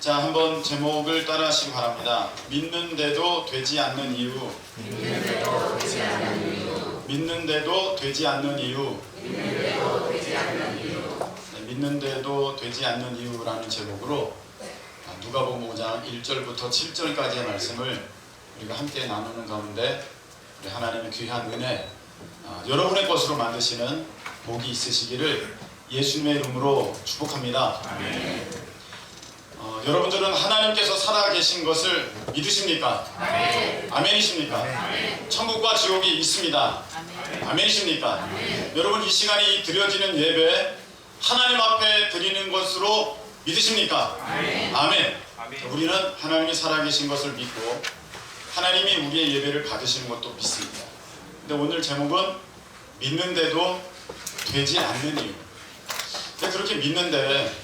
자, 한번 제목을 따라 하시기 바랍니다. 믿는데도 되지 않는 이유. 믿는데도 되지 않는 이유. 믿는데도 되지 않는 이유. 믿는데도 되지 않는 이유. 네, 믿는데도 되지 않는 이유라는 제목으로 누가복음 5장 1절부터 7절까지의 말씀을 우리가 함께 나누는 가운데 우리 하나님의 귀한 은혜, 여러분의 것으로 만드시는 복이 있으시기를 예수님의 이름으로 축복합니다. 아멘. 여러분들은 하나님께서 살아계신 것을 믿으십니까? 아멘. 아멘이십니까? 아멘. 천국과 지옥이 있습니다. 아멘. 아멘이십니까? 아멘. 여러분, 이 시간이 드려지는 예배 하나님 앞에 드리는 것으로 믿으십니까? 아멘. 아멘. 아멘. 우리는 하나님이 살아계신 것을 믿고 하나님이 우리의 예배를 받으시는 것도 믿습니다. 근데 오늘 제목은 믿는데도 되지 않는 이유. 근데 그렇게 믿는데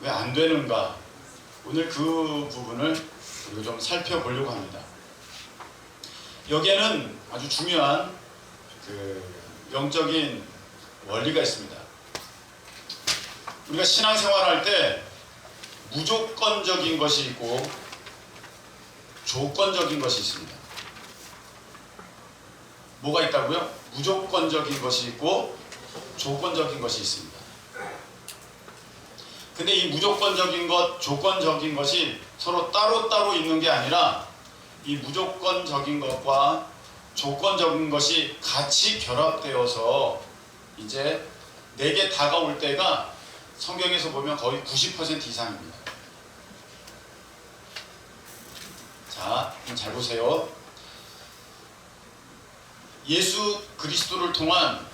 왜 안 되는가? 오늘 그 부분을 우리가 좀 살펴보려고 합니다. 여기에는 아주 중요한 영적인 원리가 있습니다. 우리가 신앙생활할 때 무조건적인 것이 있고 조건적인 것이 있습니다. 뭐가 있다고요? 무조건적인 것이 있고 조건적인 것이 있습니다. 근데 이 무조건적인 것, 조건적인 것이 서로 따로따로 있는 게 아니라 이 무조건적인 것과 조건적인 것이 같이 결합되어서 이제 내게 다가올 때가 성경에서 보면 거의 90% 이상입니다. 자, 잘 보세요. 예수 그리스도를 통한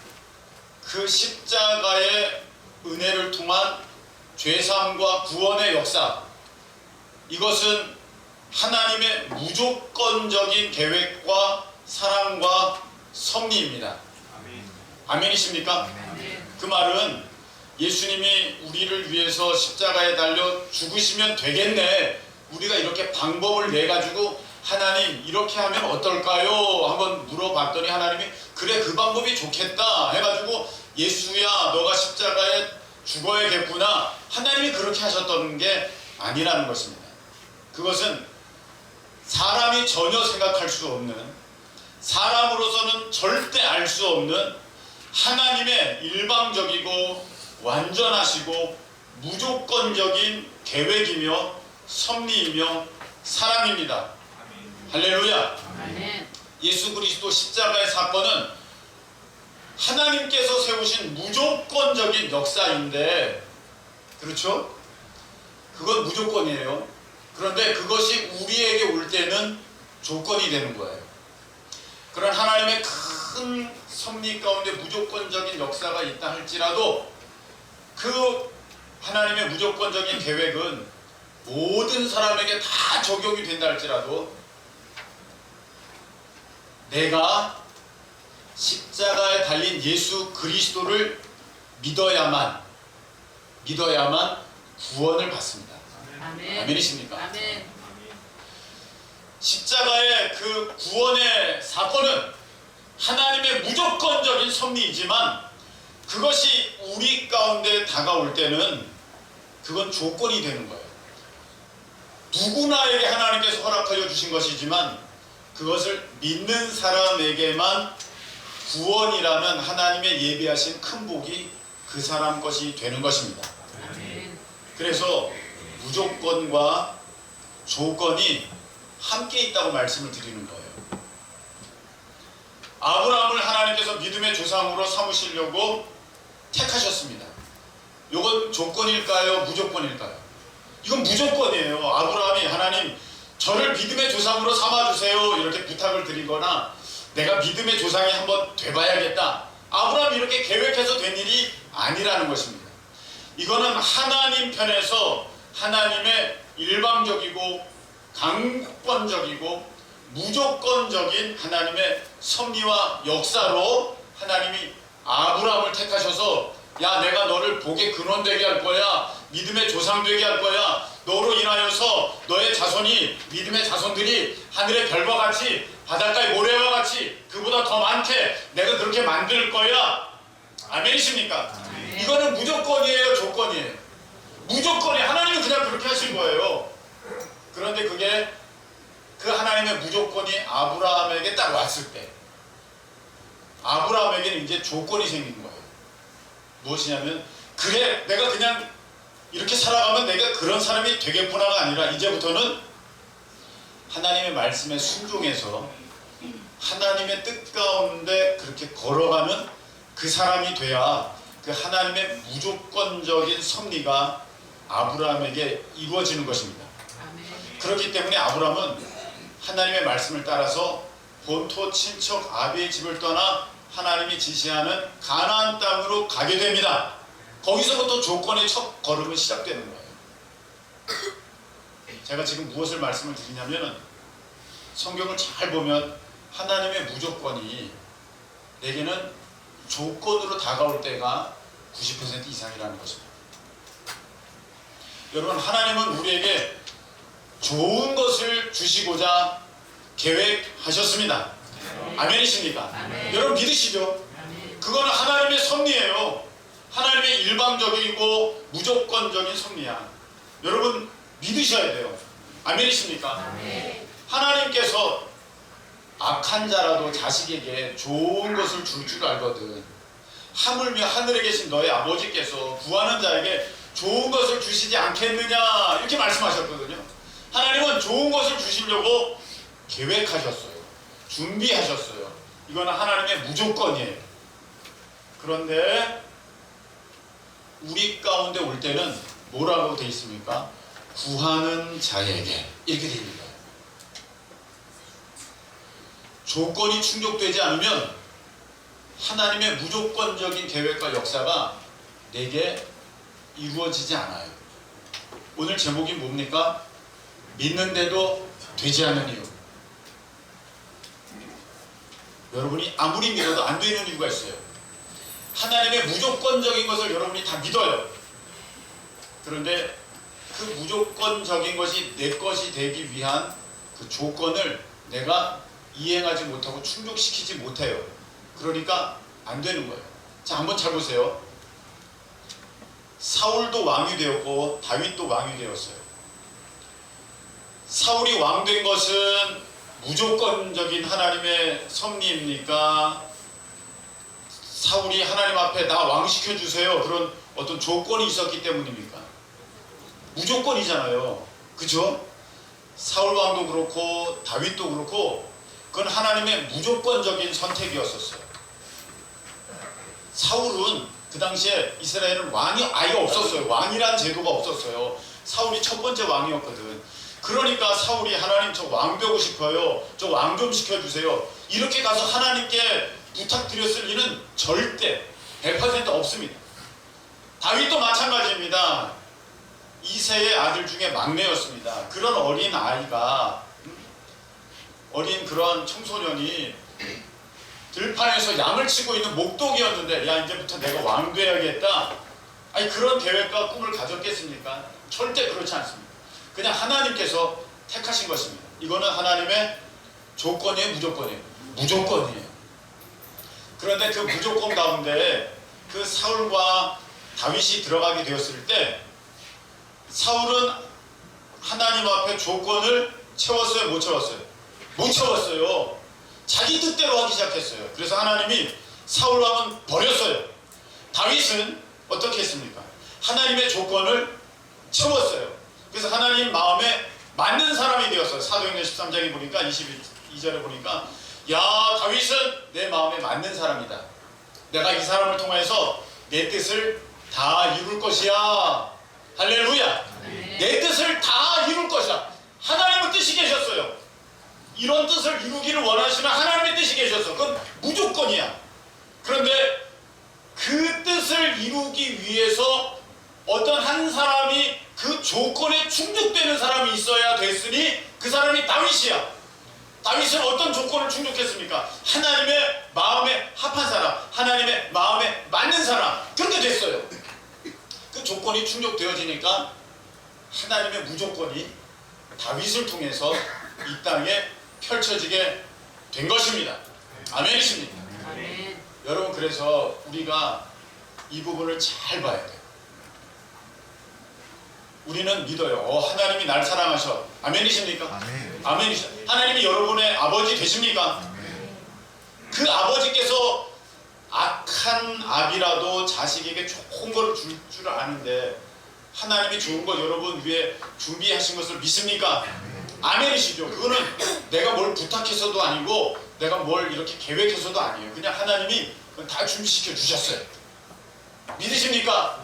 그 십자가의 은혜를 통한 죄사함과 구원의 역사, 이것은 하나님의 무조건적인 계획과 사랑과 섭리입니다. 아멘이십니까? 아멘. 그 말은 예수님이 우리를 위해서 십자가에 달려 죽으시면 되겠네, 우리가 이렇게 방법을 내가지고 하나님 이렇게 하면 어떨까요? 한번 물어봤더니 하나님이 그래, 그 방법이 좋겠다 해가지고 예수야 너가 십자가에 죽어야겠구나, 하나님이 그렇게 하셨던 게 아니라는 것입니다. 그것은 사람이 전혀 생각할 수 없는, 사람으로서는 절대 알 수 없는 하나님의 일방적이고 완전하시고 무조건적인 계획이며 섭리이며 사랑입니다. 할렐루야. 아멘. 예수 그리스도 십자가의 사건은 하나님께서 세우신 무조건적인 역사인데, 그렇죠? 그건 무조건이에요. 그런데 그것이 우리에게 올 때는 조건이 되는 거예요. 그런 하나님의 큰 섭리 가운데 무조건적인 역사가 있다 할지라도 그 하나님의 무조건적인 계획은 모든 사람에게 다 적용이 된다 할지라도 내가 십자가에 달린 예수 그리스도를 믿어야만 구원을 받습니다. 아멘. 아멘이십니까? 아멘. 십자가의 그 구원의 사건은 하나님의 무조건적인 섭리이지만 그것이 우리 가운데 다가올 때는 그건 조건이 되는 거예요. 누구나에게 하나님께서 허락하여 주신 것이지만 그것을 믿는 사람에게만 구원이라는 하나님의 예비하신 큰 복이 그 사람 것이 되는 것입니다. 아멘. 그래서 무조건과 조건이 함께 있다고 말씀을 드리는 거예요. 아브라함을 하나님께서 믿음의 조상으로 삼으시려고 택하셨습니다. 이건 조건일까요? 무조건일까요? 이건 무조건이에요. 아브라함이 하나님 저를 믿음의 조상으로 삼아주세요 이렇게 부탁을 드리거나 내가 믿음의 조상이 한번 돼봐야겠다, 아브라함이 이렇게 계획해서 된 일이 아니라는 것입니다. 이거는 하나님 편에서 하나님의 일방적이고 강권적이고 무조건적인 하나님의 섭리와 역사로 하나님이 아브라함을 택하셔서 야, 내가 너를 복의 근원 되게 할 거야, 믿음의 조상 되게 할 거야, 너로 인하여서 너의 자손이, 믿음의 자손들이 하늘의 별과 같이 바닷가의 모래와 같이 그보다 더 많게 내가 그렇게 만들 거야. 아멘이십니까? 아멘. 이거는 무조건이에요, 조건이에요? 무조건이 하나님은 그냥 그렇게 하신 거예요. 그런데 그게 그 하나님의 무조건이 아브라함에게 딱 왔을 때 아브라함에게는 이제 조건이 생긴 거예요. 무엇이냐면 그래 내가 그냥 이렇게 살아가면 내가 그런 사람이 되겠구나가 아니라 이제부터는 하나님의 말씀에 순종해서 하나님의 뜻 가운데 그렇게 걸어가는 그 사람이 돼야 그 하나님의 무조건적인 섭리가 아브라함에게 이루어지는 것입니다. 아멘. 그렇기 때문에 아브라함은 하나님의 말씀을 따라서 본토 친척 아비의 집을 떠나 하나님이 지시하는 가나안 땅으로 가게 됩니다. 거기서부터 조건의 첫 걸음은 시작되는 거예요. 제가 지금 무엇을 말씀을 드리냐면 성경을 잘 보면 하나님의 무조건이 내게는 조건으로 다가올 때가 90% 이상이라는 것입니다. 여러분, 하나님은 우리에게 좋은 것을 주시고자 계획하셨습니다. 아멘이십니까? 아멘. 여러분 믿으시죠? 아멘. 그거는 하나님의 섭리예요. 하나님의 일방적이고 무조건적인 섭리야. 여러분 믿으셔야 돼요. 아멘이십니까? 아멘. 하나님께서 악한 자라도 자식에게 좋은 것을 줄 줄 알거든. 하물며 하늘에 계신 너의 아버지께서 구하는 자에게 좋은 것을 주시지 않겠느냐 이렇게 말씀하셨거든요. 하나님은 좋은 것을 주시려고 계획하셨어요. 준비하셨어요. 이거는 하나님의 무조건이에요. 그런데 우리 가운데 올 때는 뭐라고 돼 있습니까? 구하는 자에게 이렇게 돼 있는 거예요. 조건이 충족되지 않으면 하나님의 무조건적인 계획과 역사가 내게 이루어지지 않아요. 오늘 제목이 뭡니까? 믿는데도 되지 않는 이유. 여러분이 아무리 믿어도 안 되는 이유가 있어요. 하나님의 무조건적인 것을 여러분이 다 믿어요. 그런데 그 무조건적인 것이 내 것이 되기 위한 그 조건을 내가 이행하지 못하고 충족시키지 못해요. 그러니까 안 되는 거예요. 자, 한번 잘 보세요. 사울도 왕이 되었고 다윗도 왕이 되었어요. 사울이 왕된 것은 무조건적인 하나님의 섭리입니까? 사울이 하나님 앞에 나 왕시켜 주세요 그런 어떤 조건이 있었기 때문입니까? 무조건이잖아요. 그죠? 사울 왕도 그렇고 다윗도 그렇고 그건 하나님의 무조건적인 선택이었었어요. 사울은 그 당시에 이스라엘은 왕이 아예 없었어요. 왕이란 제도가 없었어요. 사울이 첫 번째 왕이었거든. 그러니까 사울이 하나님 저 왕 되고 싶어요. 저 왕 좀 시켜주세요. 이렇게 가서 하나님께 부탁드렸을 리는 절대 100% 없습니다. 다윗도 마찬가지입니다. 이새의 아들 중에 막내였습니다. 그런 어린 아이가 어린 그런 청소년이 들판에서 양을 치고 있는 목동이었는데 야 이제부터 내가 왕 돼야겠다. 아니 그런 계획과 꿈을 가졌겠습니까? 절대 그렇지 않습니다. 그냥 하나님께서 택하신 것입니다. 이거는 하나님의 조건이에요, 무조건이에요? 무조건이에요. 그런데 그 무조건 가운데 그 사울과 다윗이 들어가게 되었을 때 사울은 하나님 앞에 조건을 채웠어요, 못 채웠어요? 못 채웠어요. 자기 뜻대로 하기 시작했어요. 그래서 하나님이 사울 왕은 버렸어요. 다윗은 어떻게 했습니까? 하나님의 조건을 채웠어요. 그래서 하나님 마음에 맞는 사람이 되었어요. 사도행전 13장에 보니까 22절에 보니까 야 다윗은 내 마음에 맞는 사람이다. 내가 이 사람을 통해서 내 뜻을 다 이룰 것이야. 할렐루야. 네. 내 뜻을 다 이룰 것이다. 하나님은 뜻이 계셨어요. 이런 뜻을 이루기를 원하시는 하나님의 뜻이 계셨어. 그건 무조건이야. 그런데 그 뜻을 이루기 위해서 어떤 한 사람이 그 조건에 충족되는 사람이 있어야 됐으니 그 사람이 다윗이야. 다윗은 어떤 조건을 충족했습니까? 하나님의 마음에 합한 사람, 하나님의 마음에 맞는 사람. 그렇게 됐어요. 그 조건이 충족되어지니까 하나님의 무조건이 다윗을 통해서 이 땅에 펼쳐지게 된 것입니다. 아멘이십니까? 아멘. 여러분 그래서 우리가 이 부분을 잘 봐야 돼요. 우리는 믿어요. 하나님이 날 사랑하셔. 아멘이십니까? 아멘. 아멘이죠. 하나님이 여러분의 아버지 되십니까? 그 아버지께서 악한 아비라도 자식에게 좋은 걸 줄 줄 아는데 하나님이 좋은 것 여러분 위해 준비하신 것을 믿습니까? 아멘이시죠. 그거는 내가 뭘 부탁해서도 아니고 내가 뭘 이렇게 계획해서도 아니에요. 그냥 하나님이 다 준비시켜 주셨어요. 믿으십니까?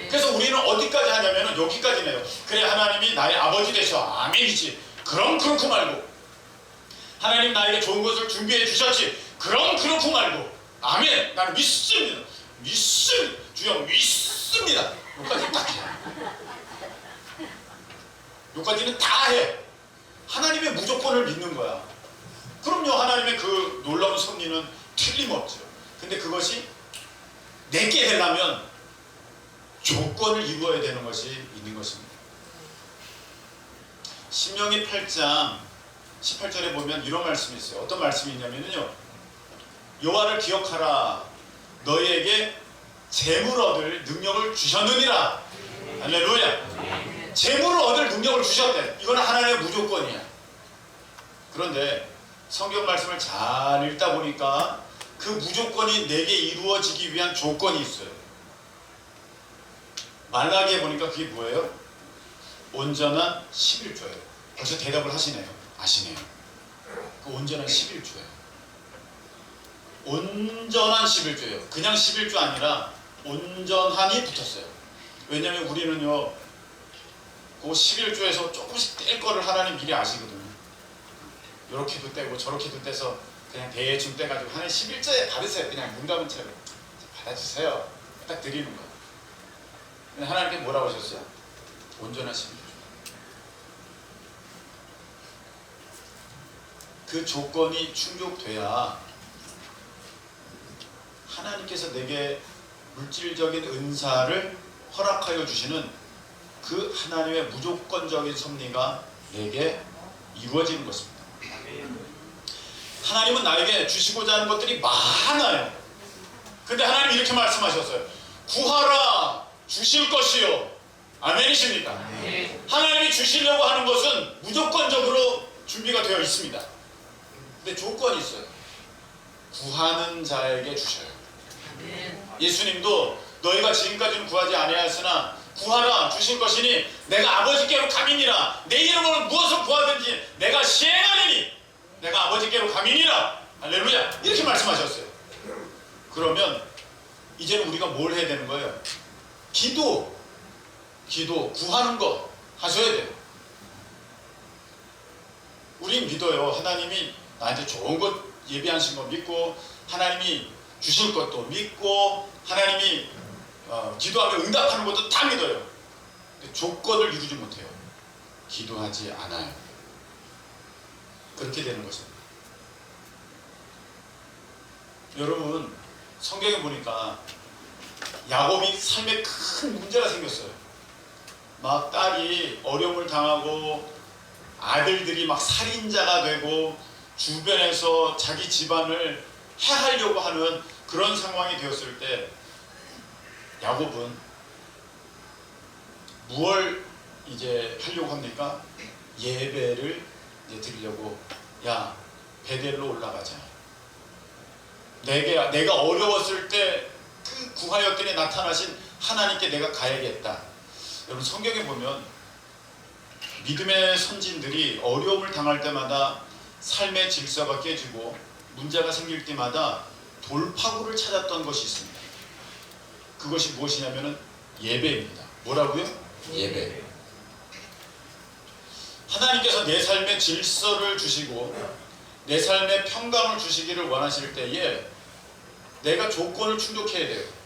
그래서 우리는 어디까지 하냐면 여기까지네요. 그래 하나님이 나의 아버지 되셔. 아멘이지. 그럼 그렇고 말고 하나님 나에게 좋은 것을 준비해 주셨지. 그럼 그렇고 말고 아멘. 나는 믿습니다. 주여 믿습니다. 여기까지 딱 해. 여기까지는 다 해. 하나님의 무조건을 믿는 거야. 그럼요. 하나님의 그 놀라운 섭리는 틀림없죠. 근데 그것이 내게 되려면 조건을 이루어야 되는 것이 있는 것입니다. 신명기 8장 18절에 보면 이런 말씀이 있어요. 어떤 말씀이 있냐면요. 여호와를 기억하라. 너희에게 재물 얻을 능력을 주셨느니라. 할렐루야. 재물을 얻을 능력을 주셨대. 이건 하나님의 무조건이야. 그런데 성경 말씀을 잘 읽다 보니까 그 무조건이 내게 이루어지기 위한 조건이 있어요. 말라기에 보니까 그게 뭐예요? 온전한 11조예요. 벌써 대답을 하시네요. 아시네요. 그 온전한 11조예요. 온전한 11조예요. 그냥 11조 아니라 온전한이 붙었어요. 왜냐하면 우리는요, 그 11조에서 조금씩 뗄 거를 하나님 미리 아시거든요. 이렇게도 떼고 저렇게도 떼서 그냥 대충 떼가지고 하나님 11조에 받으세요. 그냥 눈 감은 채로 받아주세요. 딱 드리는 거예요. 근데 하나님께 뭐라고 하셨어요? 온전한 11조. 그 조건이 충족돼야 하나님께서 내게 물질적인 은사를 허락하여 주시는 그 하나님의 무조건적인 섭리가 내게 이루어지는 것입니다. 하나님은 나에게 주시고자 하는 것들이 많아요. 근데 하나님 이렇게 말씀하셨어요. 구하라 주실 것이요. 아멘이십니까? 하나님이 주시려고 하는 것은 무조건적으로 준비가 되어 있습니다. 근데 조건이 있어요. 구하는 자에게 주셔요. 예수님도 너희가 지금까지는 구하지 아니하였으나 구하라 주실 것이니 내가 아버지께로 가미니라. 내 이름으로 무엇을 구하든지 내가 시행하리니 내가 아버지께로 가미니라. 할렐루야. 이렇게 말씀하셨어요. 그러면 이제는 우리가 뭘 해야 되는 거예요? 기도 구하는 거 하셔야 돼요. 우린 믿어요. 하나님이 나한테 좋은 것 예비하신 거 믿고 하나님이 주실 것도 믿고 하나님이 기도하면 응답하는 것도 다 믿어요. 근데 조건을 이루지 못해요. 기도하지 않아요. 그렇게 되는 것입니다. 여러분 성경에 보니까 야곱이 삶에 큰 문제가 생겼어요. 막 딸이 어려움을 당하고 아들들이 막 살인자가 되고 주변에서 자기 집안을 해하려고 하는 그런 상황이 되었을 때 야곱은 무엇을 이제 하려고 합니까? 예배를 이제 드리려고 야 베델로 올라가자. 내가 어려웠을 때 그 구하였더니 나타나신 하나님께 내가 가야겠다. 여러분 성경에 보면 믿음의 선진들이 어려움을 당할 때마다 삶의 질서가 깨지고 문제가 생길 때마다 돌파구를 찾았던 것이 있습니다. 그것이 무엇이냐면 예배입니다. 뭐라고요? 예배. 하나님께서 내 삶의 질서를 주시고 내 삶의 평강을 주시기를 원하실 때에 내가 조건을 충족해야 돼요.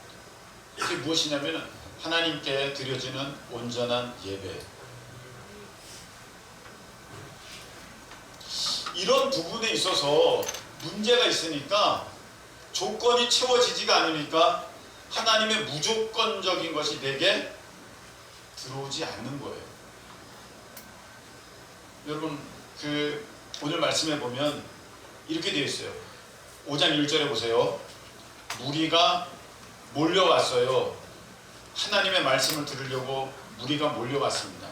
그게 무엇이냐면 하나님께 드려지는 온전한 예배. 이런 부분에 있어서 문제가 있으니까 조건이 채워지지가 않으니까 하나님의 무조건적인 것이 내게 들어오지 않는 거예요. 여러분 오늘 말씀에 보면 이렇게 되어 있어요. 5장 1절에 보세요. 무리가 몰려왔어요. 하나님의 말씀을 들으려고 무리가 몰려왔습니다.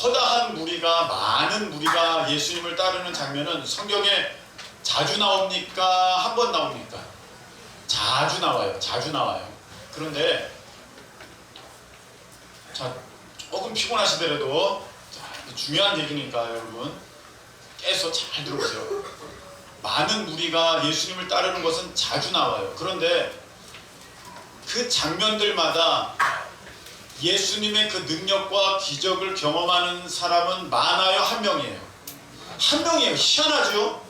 허다한 무리가, 많은 무리가 예수님을 따르는 장면은 성경에 자주 나옵니까? 한 번 나옵니까? 자주 나와요. 자주 나와요. 그런데 자, 조금 피곤하시더라도 자, 중요한 얘기니까 여러분 깨서 잘 들어보세요. 많은 무리가 예수님을 따르는 것은 자주 나와요. 그런데 그 장면들마다 예수님의 그 능력과 기적을 경험하는 사람은 많아요? 한 명이에요? 한 명이에요. 희한하죠?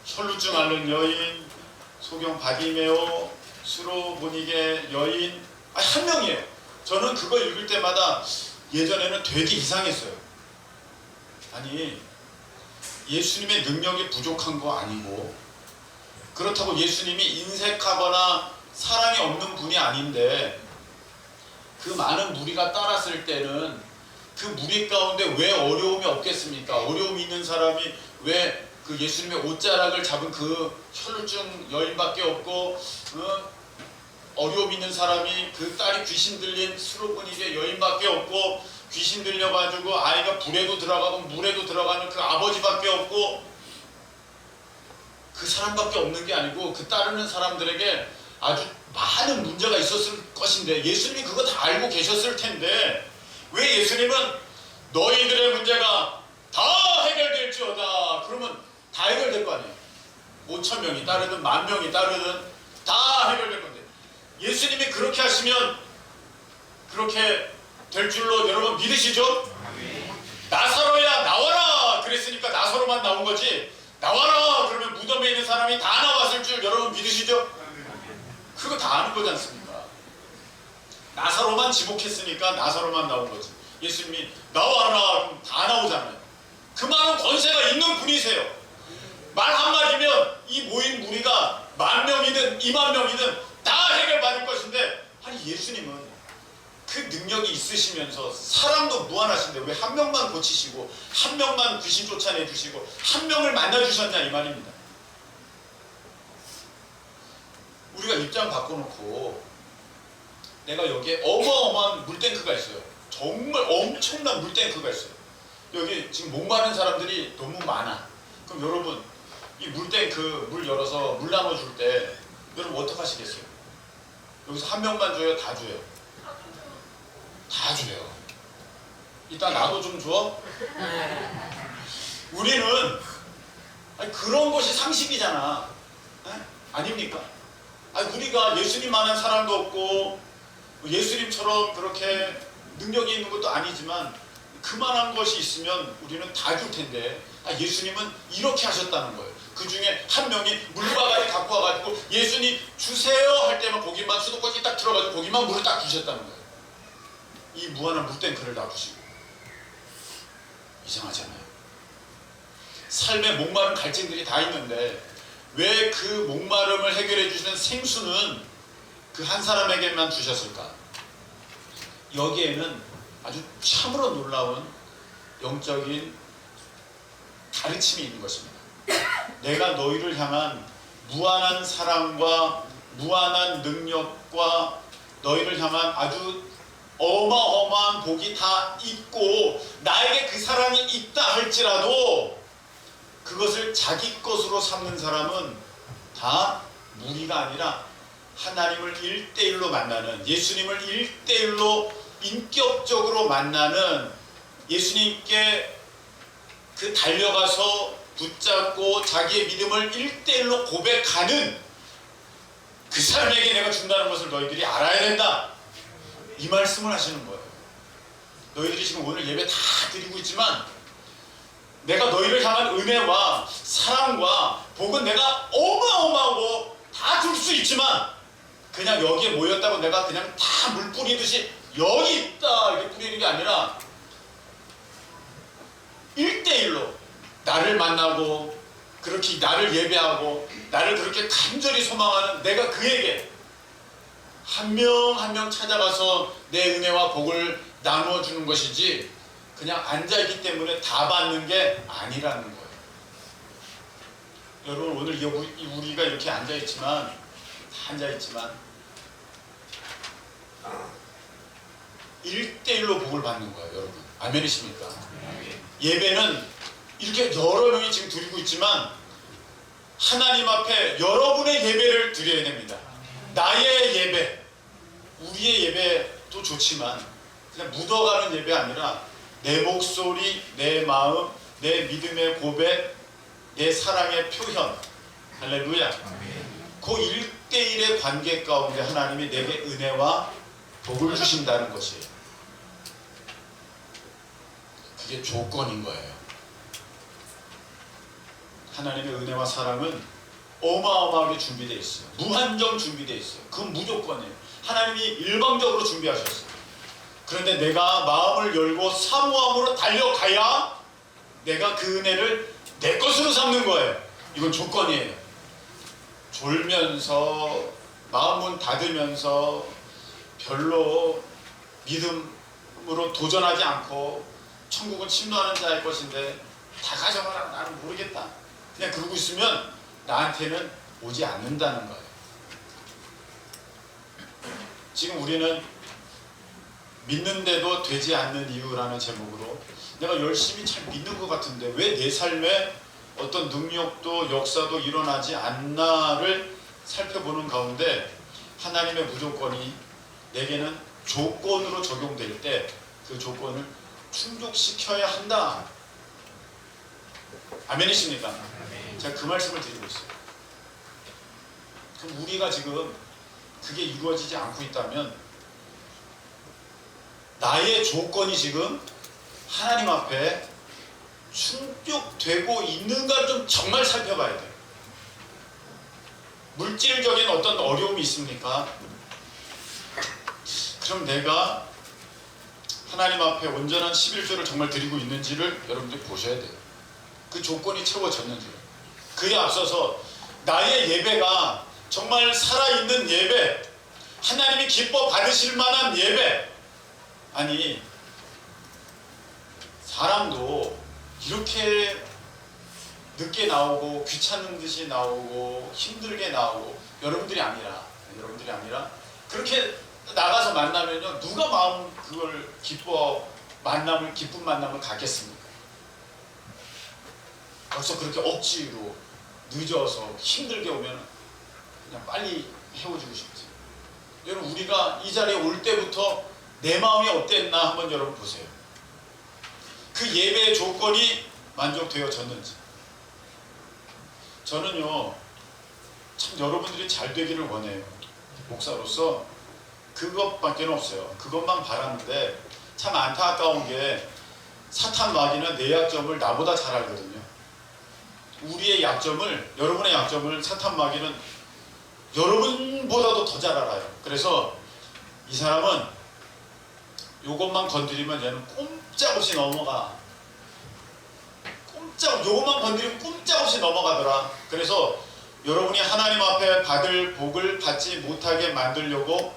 혈루증 앓는 여인, 소경 바디메오, 수로보니게 여인, 한 명이에요. 저는 그거 읽을 때마다 예전에는 되게 이상했어요. 아니, 예수님의 능력이 부족한 거 아니고, 그렇다고 예수님이 인색하거나 사랑이 없는 분이 아닌데, 그 많은 무리가 따랐을 때는 그 무리 가운데 왜 어려움이 없겠습니까? 어려움이 있는 사람이 왜 그 예수님의 옷자락을 잡은 그 혈루증 여인밖에 없고, 어려움 있는 사람이 그 딸이 귀신 들린 수로보니게 여인밖에 없고, 귀신 들려가지고 아이가 불에도 들어가고 물에도 들어가는 그 아버지밖에 없고, 그 사람밖에 없는 게 아니고 그 따르는 사람들에게 아주 많은 문제가 있었을 것인데, 예수님이 그거 다 알고 계셨을 텐데 왜 예수님은 너희들의 문제가 다 해결될지어다 그러면 다 해결될 거 아니에요. 5,000명이 따르든 10,000명이 따르든 다 해결될 건데, 예수님이 그렇게 하시면 그렇게 될 줄로 여러분 믿으시죠? 나사로야 나와라 그랬으니까 나사로만 나온 거지, 나와라 그러면 무덤에 있는 사람이 다 나왔을 줄 여러분 믿으시죠? 그거 다 아는 거지 않습니까? 나사로만 지목했으니까 나사로만 나온 거지. 예수님이 나와라 그럼 다 나오잖아요. 그 많은 권세가 있는 분이세요. 말 한마디면 이 모인 무리가 10,000명이든 20,000명이든 다 해결받을 것인데, 아니 예수님은 그 능력이 있으시면서 사람도 무한하신데 왜 한 명만 고치시고 한 명만 귀신 쫓아내주시고 한 명을 만나주셨냐 이 말입니다. 우리가 입장 바꿔놓고 내가 여기에 어마어마한 물탱크가 있어요. 정말 엄청난 물탱크가 있어요. 여기 지금 목마른 사람들이 너무 많아. 그럼 여러분 이 물탱크 물 열어서 물 나눠줄 때 여러분 어떻게 하시겠어요? 여기서 한 명만 줘요? 다 줘요? 다 줘요. 이따 나도 좀 줘? 우리는 아니, 그런 것이 상식이잖아. 에? 아닙니까? 아니, 우리가 예수님만한 사람도 없고 예수님처럼 그렇게 능력이 있는 것도 아니지만 그만한 것이 있으면 우리는 다 줄 텐데, 예수님은 이렇게 하셨다는 거예요. 그 중에 한 명이 물바가지 갖고 와가지고 예수님 주세요 할 때만 거기만 수도꼭지 딱 들어가지고 거기만 물을 딱 주셨다는 거예요. 이 무한한 물탱크를 놔두시고. 이상하잖아요. 삶에 목마른 갈증들이 다 있는데 왜 그 목마름을 해결해 주시는 생수는 그 한 사람에게만 주셨을까? 여기에는 아주 참으로 놀라운 영적인 가르침이 있는 것입니다. 내가 너희를 향한 무한한 사랑과 무한한 능력과 너희를 향한 아주 어마어마한 복이 다 있고, 나에게 그 사랑이 있다 할지라도 그것을 자기 것으로 삼는 사람은 다 무리가 아니라 하나님을 1대1로 만나는, 예수님을 1대1로 인격적으로 만나는, 예수님께 그 달려가서 붙잡고 자기의 믿음을 1대1로 고백하는 그 사람에게 내가 준다는 것을 너희들이 알아야 된다. 이 말씀을 하시는 거예요. 너희들이 지금 오늘 예배 다 드리고 있지만 내가 너희를 향한 은혜와 사랑과 복은 내가 어마어마하고 다 줄 수 있지만 그냥 여기에 모였다고 내가 그냥 다 물 뿌리듯이 여기 있다 이렇게 뿌리는 게 아니라 1대1로 나를 만나고 그렇게 나를 예배하고 나를 그렇게 간절히 소망하는 내가 그에게 한 명 한 명 찾아가서 내 은혜와 복을 나누어주는 것이지 그냥 앉아있기 때문에 다 받는 게 아니라는 거예요. 여러분 오늘 우리가 이렇게 앉아있지만 1대1로 복을 받는 거예요, 여러분. 아멘이십니까? 예배는 이렇게 여러 명이 지금 드리고 있지만 하나님 앞에 여러분의 예배를 드려야 됩니다. 나의 예배, 우리의 예배도 좋지만 그냥 묻어가는 예배 아니라 내 목소리, 내 마음, 내 믿음의 고백, 내 사랑의 표현. 할렐루야. 그 1대1의 관계 가운데 하나님이 내게 은혜와 복을 주신다는 것이에요. 그게 조건인 거예요. 하나님의 은혜와 사랑은 어마어마하게 준비되어 있어요. 무한정 준비되어 있어요. 그건 무조건이에요. 하나님이 일방적으로 준비하셨어요. 그런데 내가 마음을 열고 사모함으로 달려가야 내가 그 은혜를 내 것으로 삼는 거예요. 이건 조건이에요. 졸면서 마음문 닫으면서 별로 믿음으로 도전하지 않고 천국은 침노하는 자의 것인데 다 가져가라, 나는 모르겠다, 그냥 그러고 있으면 나한테는 오지 않는다는 거예요. 지금 우리는 믿는데도 되지 않는 이유라는 제목으로 내가 열심히 잘 믿는 것 같은데 왜 내 삶에 어떤 능력도 역사도 일어나지 않나를 살펴보는 가운데 하나님의 무조건이 내게는 조건으로 적용될 때 그 조건을 충족시켜야 한다. 아멘이십니까? 제가 그 말씀을 드리고 있어요. 그럼 우리가 지금 그게 이루어지지 않고 있다면 나의 조건이 지금 하나님 앞에 충족되고 있는가를 좀 정말 살펴봐야 돼요. 물질적인 어떤 어려움이 있습니까? 그럼 내가 하나님 앞에 온전한 11조를 정말 드리고 있는지를 여러분들이 보셔야 돼요. 그 조건이 채워졌는지. 그에 앞서서 나의 예배가 정말 살아있는 예배, 하나님이 기뻐 받으실 만한 예배. 아니, 사람도 이렇게 늦게 나오고 귀찮은 듯이 나오고 힘들게 나오고 여러분들이 아니라 그렇게 나가서 만나면요, 누가 마음 그걸 기쁜 만남을 갖겠습니까? 벌써 그렇게 억지로 늦어서 힘들게 오면 그냥 빨리 헤어지고 싶지. 여러분, 우리가 이 자리에 올 때부터 내 마음이 어땠나 한번 여러분 보세요. 그 예배의 조건이 만족되어졌는지. 저는요, 참 여러분들이 잘 되기를 원해요. 목사로서 그것밖에 없어요. 그것만 바라는데 참 안타까운 게 사탄 마귀는 내 약점을 나보다 잘 알거든요. 우리의 약점을, 여러분의 약점을 사탄 마귀는 여러분보다도 더 잘 알아요. 그래서 이 사람은 요것만 건드리면 얘는 꼼짝없이 넘어가. 요것만 건드리면 꼼짝없이 넘어가더라. 그래서 여러분이 하나님 앞에 받을 복을 받지 못하게 만들려고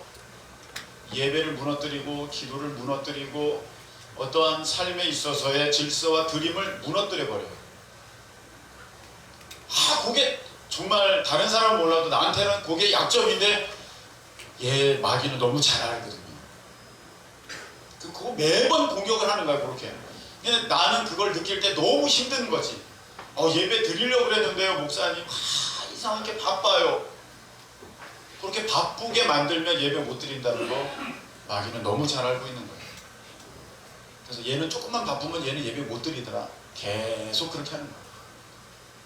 예배를 무너뜨리고 기도를 무너뜨리고 어떠한 삶에 있어서의 질서와 드림을 무너뜨려 버려요. 그게 정말 다른 사람은 몰라도 나한테는 그게 약점인데 얘 마귀는 너무 잘 알거든요. 그거 매번 공격을 하는 거야, 그렇게. 근데 나는 그걸 느낄 때 너무 힘든 거지. 예배 드리려고 그랬는데요, 목사님. 이상하게 바빠요. 그렇게 바쁘게 만들면 예배 못 드린다는 거 마귀는 너무 잘 알고 있는 거예요. 그래서 얘는 조금만 바쁘면 얘는 예배 못 드리더라. 계속 그렇게 하는 거예요.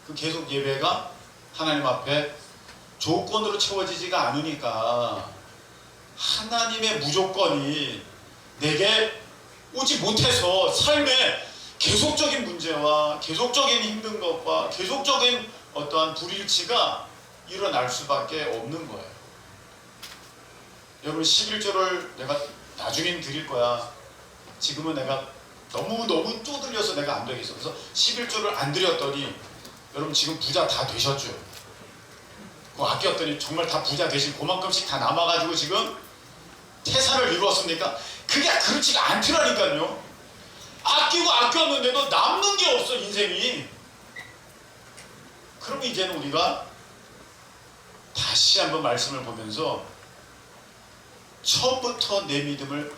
그 계속 예배가 하나님 앞에 조건으로 채워지지가 않으니까 하나님의 무조건이 내게 오지 못해서 삶에 계속적인 문제와 계속적인 힘든 것과 계속적인 어떠한 불일치가 일어날 수밖에 없는 거예요. 여러분, 11조를 내가 나중엔 드릴 거야. 지금은 내가 너무 쪼들려서 내가 안 되겠어. 그래서 11조를 안 드렸더니 여러분 지금 부자 다 되셨죠? 그거 아꼈더니 정말 다 부자 되신 그만큼씩 다 남아가지고 지금 태산을 이루었습니까? 그게 그렇지가 않더라니까요. 아끼고 아꼈는데도 남는 게 없어, 인생이. 그럼 이제는 우리가 다시 한번 말씀을 보면서 처음부터 내 믿음을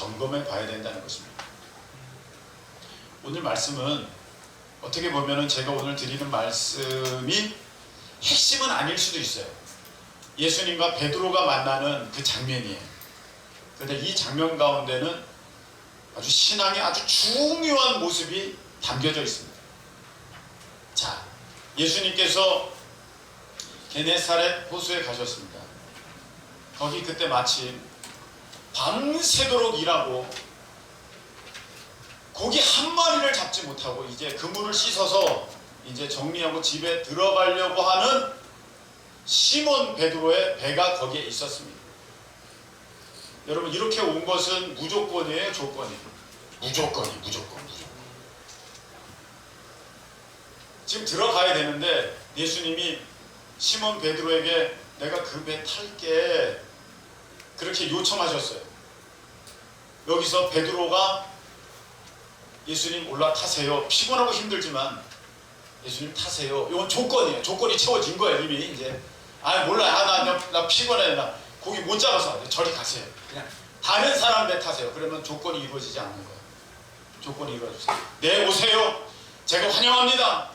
점검해 봐야 된다는 것입니다. 오늘 말씀은 어떻게 보면은 제가 오늘 드리는 말씀이 핵심은 아닐 수도 있어요. 예수님과 베드로가 만나는 그 장면이에요. 그런데 이 장면 가운데는 아주 신앙의 아주 중요한 모습이 담겨져 있습니다. 자, 예수님께서 게네사렛 호수에 가셨습니다. 거기 그때 마침 밤새도록 일하고 고기 한 마리를 잡지 못하고 이제 그물을 씻어서 이제 정리하고 집에 들어가려고 하는 시몬 베드로의 배가 거기에 있었습니다. 여러분, 이렇게 온 것은 무조건이에요, 조건이에요? 무조건. 지금 들어가야 되는데 예수님이 시몬 베드로에게 내가 그 배 탈게 그렇게 요청하셨어요. 여기서 베드로가 예수님 올라타세요. 피곤하고 힘들지만 예수님 타세요. 이건 조건이에요. 조건이 채워진 거예요. 이미 이제 몰라. 나 피곤해. 나 고기 못 잡아서 저리 가세요. 그냥 다른 사람 배 타세요. 그러면 조건이 이루어지지 않는 거예요. 조건이 이루어졌어요. 네, 오세요. 제가 환영합니다.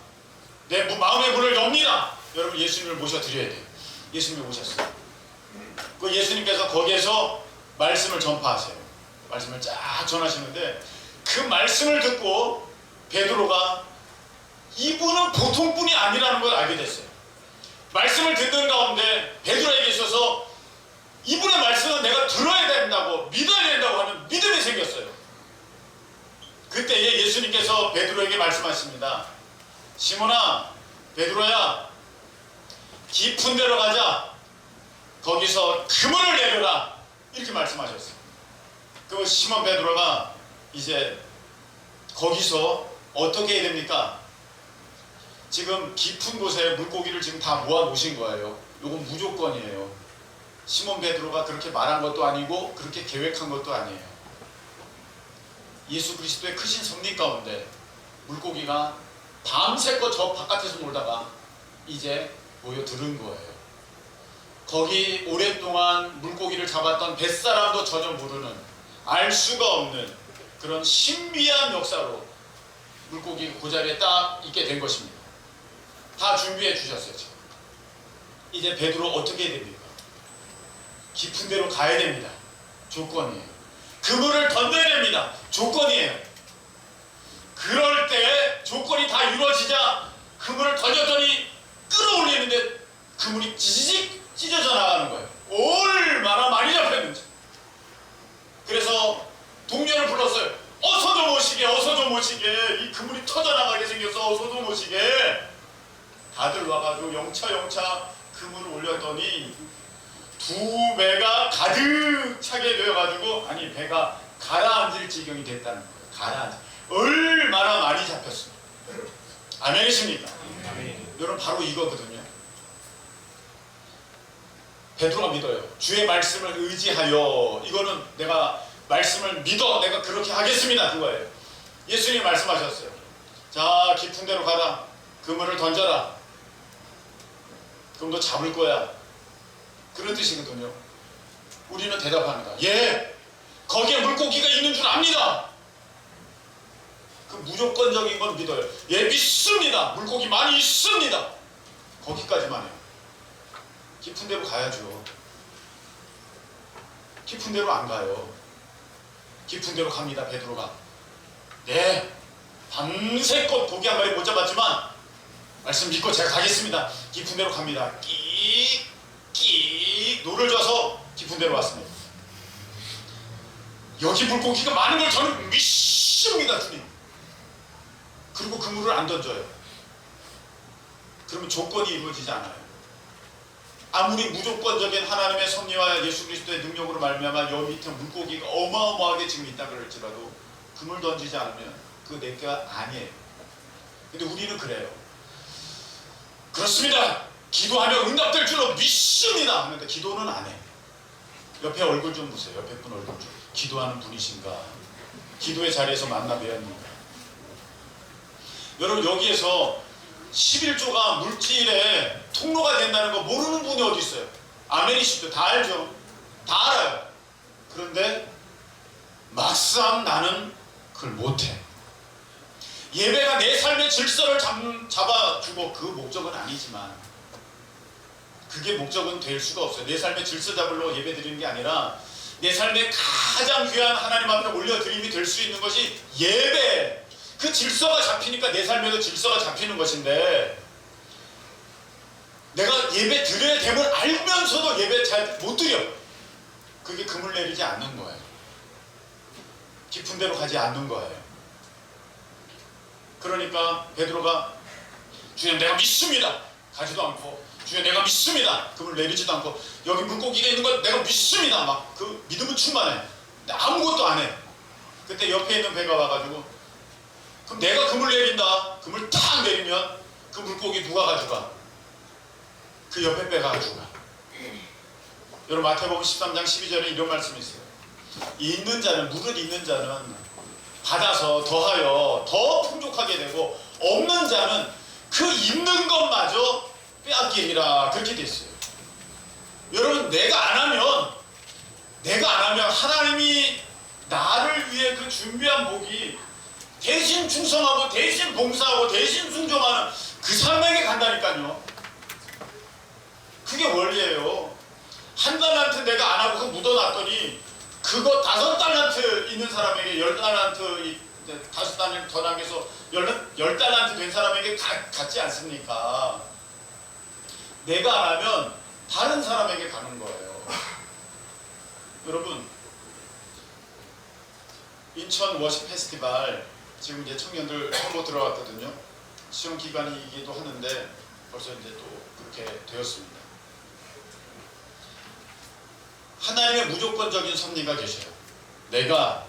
내 마음의 문을 엽니다. 여러분, 예수님을 모셔드려야 돼요. 예수님을 모셨어요. 그 예수님께서 거기에서 말씀을 전파하세요. 말씀을 쫙 전하시는데 그 말씀을 듣고 베드로가 이분은 보통 분이 아니라는 걸 알게 됐어요. 말씀을 듣는 가운데 베드로에게 있어서 이분의 말씀은 내가 들어야 된다고, 믿어야 된다고 하는 믿음이 생겼어요. 그때에 예수님께서 베드로에게 말씀하십니다. 시몬아, 베드로야, 깊은 데로 가자. 거기서 그물을 내려라. 이렇게 말씀하셨어요. 그 시몬 베드로가 이제 거기서 어떻게 해야 됩니까? 지금 깊은 곳에 물고기를 지금 다 모아 놓으신 거예요. 이건 무조건이에요. 시몬 베드로가 그렇게 말한 것도 아니고 그렇게 계획한 것도 아니에요. 예수 그리스도의 크신 섭리 가운데 물고기가 밤새껏 저 바깥에서 놀다가 이제 모여들은 거예요. 거기 오랫동안 물고기를 잡았던 뱃사람도 전혀 모르는, 알 수가 없는 그런 신비한 역사로 물고기가 그 자리에 딱 있게 된 것입니다. 다 준비해 주셨어요. 지금. 이제 베드로 어떻게 해야 됩니까? 깊은 데로 가야 됩니다. 조건이에요. 그물을 던져야 됩니다. 조건이에요. 그럴 때 조건이 다 이루어지자 그물을 던졌더니 끌어올리는데 그물이 찌직 찢어져 나가는 거예요. 얼마나 많이 잡혔는지. 그래서 동료를 불렀어요. 어서 좀 오시게. 이 그물이 터져나가게 생겨서 어서 좀 오시게. 다들 와가지고 영차 그물을 올렸더니 두 배가 가득 차게 되어가지고 배가 가라앉을 지경이 됐다는 거예요. 가라앉을. 얼마나 많이 잡혔습니까? 아멘이십니까? 여러분, 바로 이거거든요. 베드로가 믿어요. 주의 말씀을 의지하여, 이거는 내가 말씀을 믿어, 내가 그렇게 하겠습니다, 그거예요. 예수님이 말씀하셨어요. 자, 깊은 데로 가라. 그물을 던져라. 그럼 너 잡을 거야. 그런 뜻이거든요. 우리는 대답합니다. 예, 거기에 물고기가 있는 줄 압니다. 그 무조건적인 건 믿어요. 예, 믿습니다. 물고기 많이 있습니다. 거기까지만 해요. 깊은 데로 가야죠. 깊은 데로 안 가요. 깊은 데로 갑니다. 베드로가. 네, 밤새껏 고기 한 마리 못 잡았지만 말씀 믿고 제가 가겠습니다. 깊은 데로 갑니다. 끼익 노를 져서 깊은 데로 왔습니다. 여기 물고기가 많은 걸 저는 믿습니다, 주님. 그리고 그물을 안 던져요. 그러면 조건이 이루어지지 않아요. 아무리 무조건적인 하나님의 섭리와 예수 그리스도의 능력으로 말미암아 여 밑에 물고기가 어마어마하게 지금 있다 그럴지라도 그물 던지지 않으면 그거 내가 아니에요. 근데 우리는 그래요. 그렇습니다. 기도하면 응답될 줄로 믿습니다. 하는데 기도는 안 해. 옆에 얼굴 좀 보세요. 옆에 분 얼굴 좀. 기도하는 분이신가? 기도의 자리에서 만나 뵈었는가? 여러분, 여기에서 11조가 물질의 통로가 된다는 거 모르는 분이 어디 있어요? 아멘이시죠? 다 알죠? 다 알아요. 그런데 막상 나는 그걸 못해. 예배가 내 삶의 질서를 잡아주고 그 목적은 아니지만 그게 목적은 될 수가 없어요. 내 삶의 질서 잡으러 예배 드리는 게 아니라 내 삶의 가장 귀한 하나님 앞에 올려드림이 될 수 있는 것이 예배. 그 질서가 잡히니까 내 삶에도 질서가 잡히는 것인데 내가 예배 드려야 됨을 알면서도 예배 잘 못 드려. 그게 금을 내리지 않는 거예요. 깊은 데로 가지 않는 거예요. 그러니까 베드로가 주여 내가 믿습니다 가지도 않고 주여 내가 믿습니다 금을 내리지도 않고 여기 물고기가 있는 걸 내가 믿습니다 막 그 믿음은 충만해. 근데 아무것도 안 해. 그때 옆에 있는 배가 와가지고 그럼 내가 금을 내린다. 금을 탁 내리면 그 물고기 누가 가져가? 그 옆에 배가 가져가. 여러분 마태복음 13장 12절에 이런 말씀이 있어요. 있는 자는 물을 있는 자는 받아서 더하여 더 풍족하게 되고 없는 자는 그 있는 것마저 빼앗기리라. 그렇게 돼 있어요. 여러분 내가 안 하면 하나님이 나를 위해 그 준비한 복이 대신 충성하고 대신 봉사하고 대신 순종하는 그 사람에게 간다니까요. 그게 원리예요. 한 달란트 내가 안 하고 그거 묻어놨더니 그거 5달란트 있는 사람에게 10달란트 5달란트 더 남겨서 10달란트 된 사람에게 갔지 않습니까? 내가 안 하면 다른 사람에게 가는 거예요. 여러분 인천 워십 페스티벌 지금 이제 청년들 홍보 들어왔거든요. 시험 기간이기도 하는데 벌써 이제 또 그렇게 되었습니다. 하나님의 무조건적인 섭리가 계셔요. 내가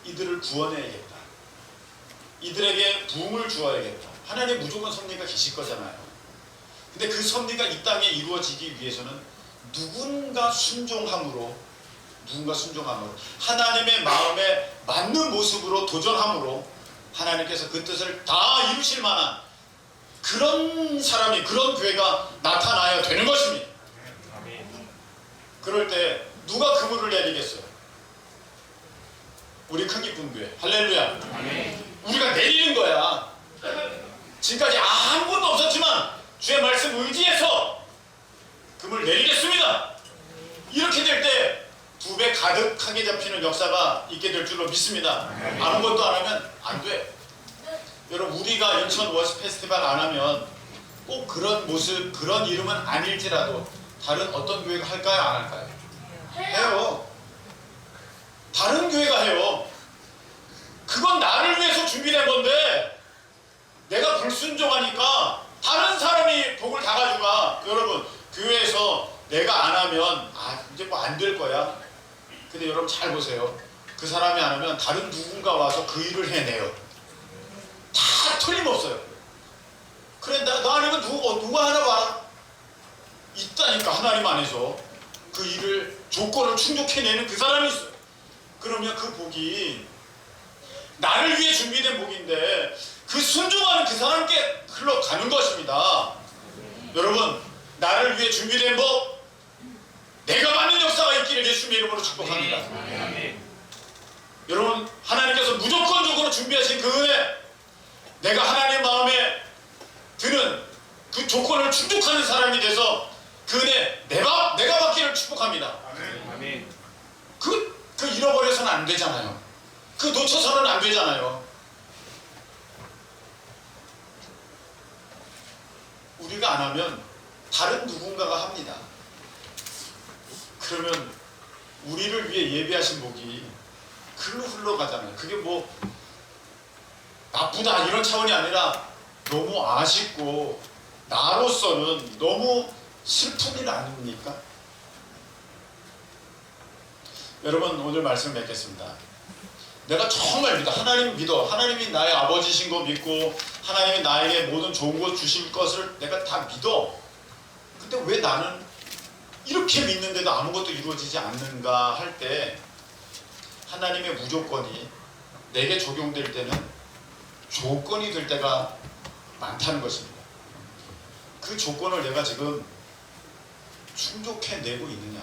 이들을 구원해야겠다. 이들에게 부흥을 주어야겠다. 하나님의 무조건 섭리가 계실 거잖아요. 근데 그 섭리가 이 땅에 이루어지기 위해서는 누군가 순종함으로 하나님의 마음에 맞는 모습으로 도전함으로 하나님께서 그 뜻을 다 이루실 만한 그런 사람이 그런 교회가 나타나야 되는 것입니다. 그럴 때 누가 그물을 내리겠어요? 우리 큰 기쁜 교회. 할렐루야. 우리가 내리는 거야. 지금까지 아무것도 없었지만 주의 말씀 의지해서 금을 내리겠습니다. 이렇게 될 때 2배 가득하게 잡히는 역사가 있게 될 줄로 믿습니다. 아무것도 안 하면 안 돼. 여러분 우리가 인천 워십 페스티벌 안 하면 꼭 그런 모습 그런 이름은 아닐지라도 다른 어떤 교회가 할까요? 안 할까요? 해요. 다른 교회가 해요. 그건 나를 위해서 준비된 건데 내가 불순종하니까 다른 사람이 복을 다 가져가. 여러분 교회에서 내가 안 하면 이제 뭐 안 될 거야. 근데 여러분 잘 보세요. 그 사람이 안 하면 다른 누군가 와서 그 일을 해내요. 다 틀림없어요. 그래 나 아니면 누가 하나 봐라. 있다니까. 하나님 안에서 그 일을 조건을 충족해내는 그 사람이 있어요. 그러면 그 복이 나를 위해 준비된 복인데 그 순종하는 그 사람께 흘러가는 것입니다. 여러분 나를 위해 준비된 복 내가 받는 역사가 있기를 예수님의 이름으로 축복합니다. 여러분 하나님께서 무조건적으로 준비하신 그 은혜 내가 하나님의 마음에 드는 그 조건을 충족하는 사람이 돼서 그 은혜 내가 받기를 축복합니다. 그 잃어버려서는 안 되잖아요. 그 놓쳐서는 안 되잖아요. 우리가 안 하면 다른 누군가가 합니다. 그러면 우리를 위해 예비하신 복이 글로 흘러가잖아요. 그게 뭐 나쁘다 이런 차원이 아니라 너무 아쉽고 나로서는 너무 슬픈 일 아닙니까? 여러분 오늘 말씀을 맺겠습니다. 내가 정말 믿어. 하나님 믿어. 하나님이 나의 아버지신 거 믿고 하나님이 나에게 모든 좋은 것 주실 것을 내가 다 믿어. 근데 왜 나는 이렇게 믿는데도 아무것도 이루어지지 않는가 할 때 하나님의 무조건이 내게 적용될 때는 조건이 될 때가 많다는 것입니다. 그 조건을 내가 지금 충족해내고 있느냐.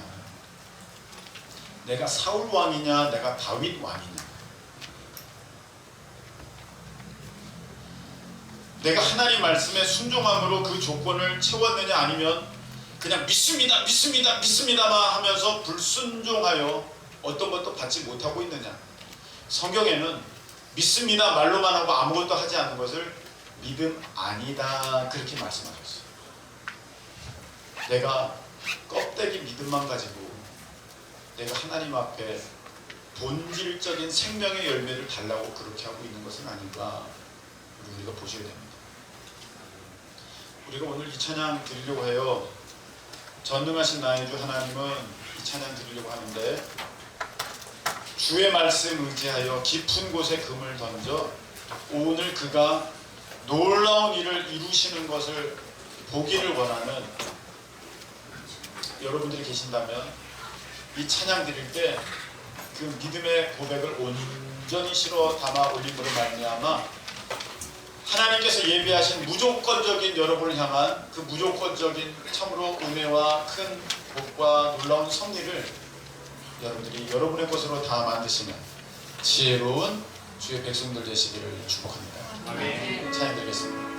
내가 사울 왕이냐 내가 다윗 왕이냐, 내가 하나님 말씀에 순종함으로 그 조건을 채웠느냐, 아니면 그냥 믿습니다 믿습니다 믿습니다만 하면서 불순종하여 어떤 것도 받지 못하고 있느냐. 성경에는 믿습니다 말로만 하고 아무것도 하지 않는 것을 믿음 아니다 그렇게 말씀하셨어요. 내가 껍데기 믿음만 가지고 내가 하나님 앞에 본질적인 생명의 열매를 달라고 그렇게 하고 있는 것은 아닌가 우리가 보셔야 됩니다. 우리가 오늘 이 찬양 드리려고 해요. 전능하신 나의 주 하나님은 이 찬양 드리려고 하는데, 주의 말씀 의지하여 깊은 곳에 금을 던져 오늘 그가 놀라운 일을 이루시는 것을 보기를 원하는 여러분들이 계신다면 이 찬양 드릴 때 그 믿음의 고백을 온전히 실어 담아 올림으로 말미암아 하나님께서 예비하신 무조건적인 여러분을 향한 그 무조건적인 참으로 은혜와 큰 복과 놀라운 섭리를 여러분들이 여러분의 것으로 다 만드시는 지혜로운 주의 백성들 되시기를 축복합니다. 아멘. 찬양 드리겠습니다.